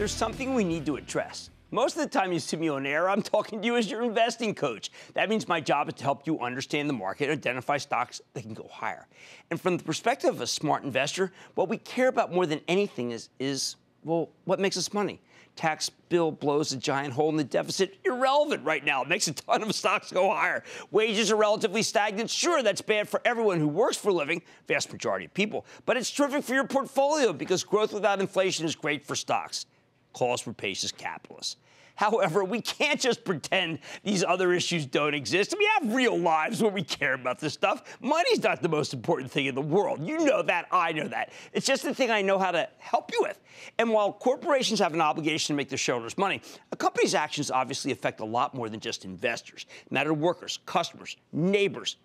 there's something we need to address. Most of the time you see me on air, I'm talking to you as your investing coach. That means my job is to help you understand the market, identify stocks that can go higher. And from the perspective of a smart investor, what we care about more than anything is what makes us money? Tax bill blows a giant hole in the deficit. Irrelevant right now. It makes a ton of stocks go higher. Wages are relatively stagnant. Sure, that's bad for everyone who works for a living, vast majority of people. But it's terrific for your portfolio because growth without inflation is great for stocks. Calls rapacious capitalists. However, we can't just pretend these other issues don't exist. We have real lives where we care about this stuff. Money's not the most important thing in the world. You know that. I know that. It's just the thing I know how to help you with. And while corporations have an obligation to make their shareholders money, a company's actions obviously affect a lot more than just investors. They matter to workers, customers, neighbors.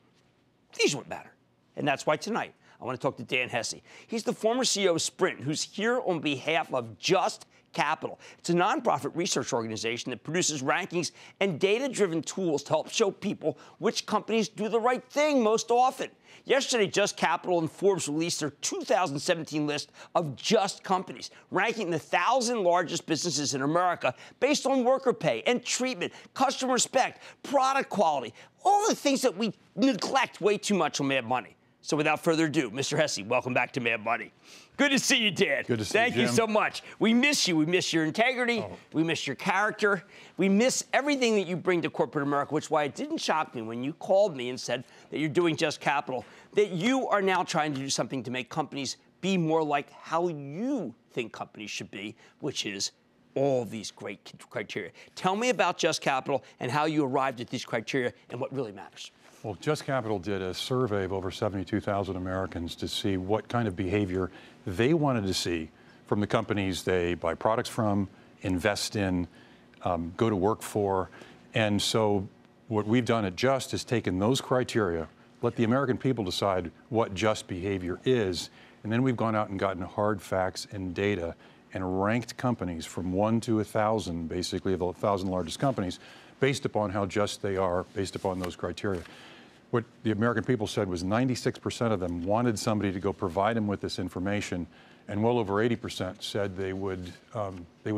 These are what matter. And that's why tonight I want to talk to Dan Hesse. He's the former CEO of Sprint, who's here on behalf of Just Capital. It's a nonprofit research organization that produces rankings and data-driven tools to help show people which companies do the right thing most often. Yesterday, Just Capital and Forbes released their 2017 list of just companies, ranking the 1,000 largest businesses in America based on worker pay and treatment, customer respect, product quality, all the things that we neglect way too much on Mad Money. So without further ado, Mr. Hesse, welcome back to Mad Money. Good to see you, Dan. Good to see you, Thank you so much. We miss you. We miss your integrity. We miss your character. We miss everything that you bring to corporate America, which is why it didn't shock me when you called me and said that you're doing Just Capital, that you are now trying to do something to make companies be more like how you think companies should be, which is all these great criteria. Tell me about Just Capital and how you arrived at these criteria and what really matters. Well, Just Capital did a survey of over 72,000 Americans to see what kind of behavior they wanted to see from the companies they buy products from, invest in, go to work for. And so what we've done at Just is taken those criteria, let the American people decide what just behavior is, and then we've gone out and gotten hard facts and data and ranked companies from 1 to 1,000, basically the 1,000 largest companies, based upon how just they are, based upon those criteria. What the American people said was 96% of them wanted somebody to go provide them with this information, and well over 80% said they would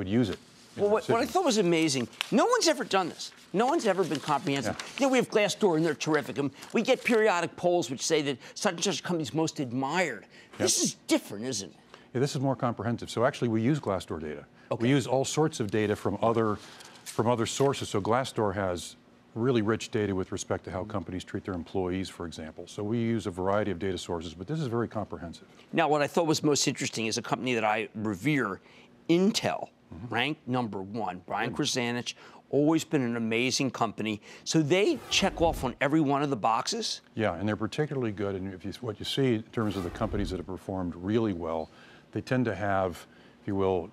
use it. Well, what I thought was amazing, no one's ever done this. No one's ever been comprehensive. Yeah. You know, we have Glassdoor, and they're terrific. And we get periodic polls which say that such and such company's most admired. Yep. This is different, isn't it? Yeah, this is more comprehensive. So actually, we use Glassdoor data. Okay. We use all sorts of data from other sources. So Glassdoor has really rich data with respect to how companies treat their employees, for example. So we use a variety of data sources, but this is very comprehensive. Now, what I thought was most interesting is a company that I revere, Intel, ranked #1. Brian Krzanich, always been an amazing company. So they check off on every one of the boxes? Yeah, and they're particularly good. And what you see in terms of the companies that have performed really well, they tend to have, if you will,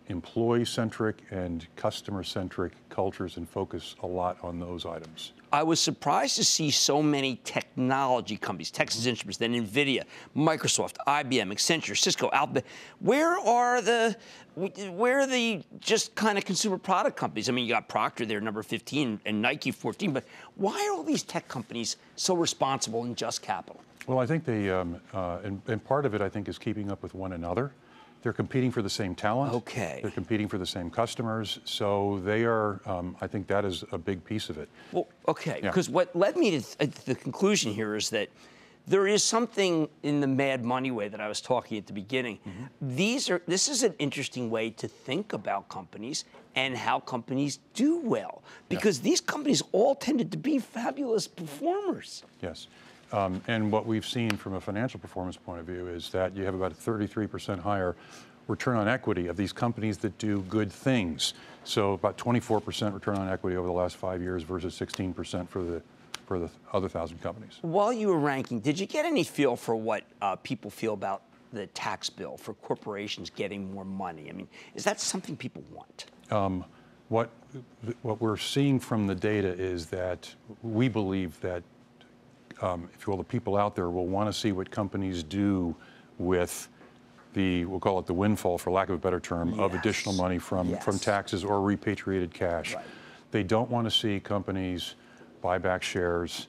employee-centric and customer-centric cultures and focus a lot on those items. I was surprised to see so many technology companies, Texas Instruments, then NVIDIA, Microsoft, IBM, Accenture, Cisco, Alphabet. Where are the just kind of consumer product companies? I mean, you got Procter there, number 15, and Nike 14, but why are all these tech companies so responsible in Just Capital? Well, I think they, and part of it, I think, is keeping up with one another. They're competing for the same talent. Okay. They're competing for the same customers. So they are, I think that is a big piece of it. Well, okay, because what led me to the conclusion here is that there is something in the Mad Money way that I was talking at the beginning. This is an interesting way to think about companies and how companies do well, because these companies all tended to be fabulous performers. Yes. And what we've seen from a financial performance point of view is that you have about a 33% higher return on equity of these companies that do good things. So about 24% return on equity over the last 5 years versus 16% for the other 1,000 companies. While you were ranking, did you get any feel for what people feel about the tax bill for corporations getting more money? I mean, is that something people want? What we're seeing from the data is that we believe that if you will, the people out there will want to see what companies do with we'll call it the windfall, for lack of a better term, of additional money from taxes or repatriated cash. Right. They don't want to see companies buy back shares,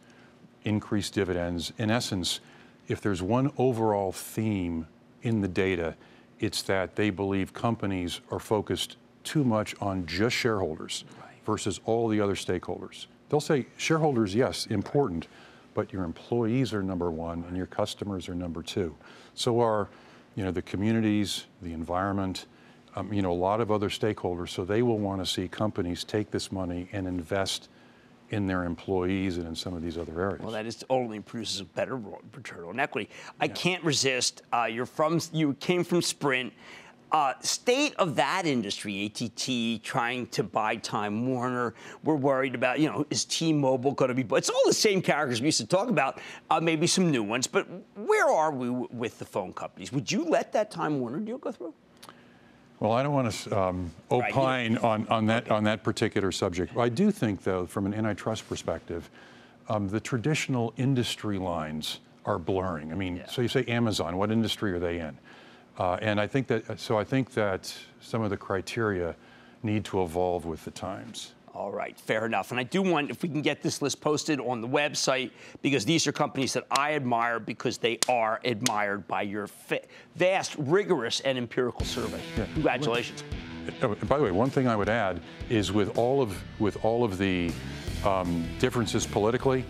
increase dividends. In essence, if there's one overall theme in the data, it's that they believe companies are focused too much on just shareholders versus all the other stakeholders. They'll say shareholders, yes, important, but your employees are number one and your customers are number two. So are, the communities, the environment, a lot of other stakeholders. So they will want to see companies take this money and invest in their employees and in some of these other areas. Well, that is only produces a better return on equity. I can't resist. You came from Sprint. State of that industry, AT&T trying to buy Time Warner. We're worried about, is T-Mobile going to be? It's all the same characters we used to talk about, maybe some new ones. But where are we with the phone companies? Would you let that Time Warner deal go through? Well, I don't want to opine on that particular subject. I do think, though, from an antitrust perspective, the traditional industry lines are blurring. I mean, so you say Amazon, what industry are they in? And I think that some of the criteria need to evolve with the times. All right, fair enough. And I do want, if we can get this list posted on the website, because these are companies that I admire because they are admired by your vast, rigorous, and empirical survey. Yeah. Congratulations. By the way, one thing I would add is with all of the differences politically,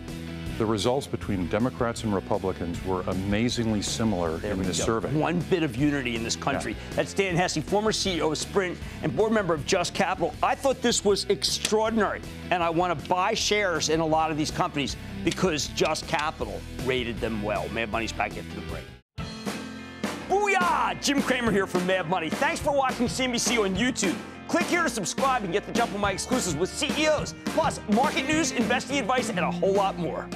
the results between Democrats and Republicans were amazingly similar in this survey. One bit of unity in this country. Yeah. That's Dan Hesse, former CEO of Sprint and board member of Just Capital. I thought this was extraordinary, and I want to buy shares in a lot of these companies because Just Capital rated them well. Mad Money's back after the break. Booyah! Jim Cramer here from Mad Money. Thanks for watching CNBC on YouTube. Click here to subscribe and get the jump on my exclusives with CEOs, plus market news, investing advice, and a whole lot more.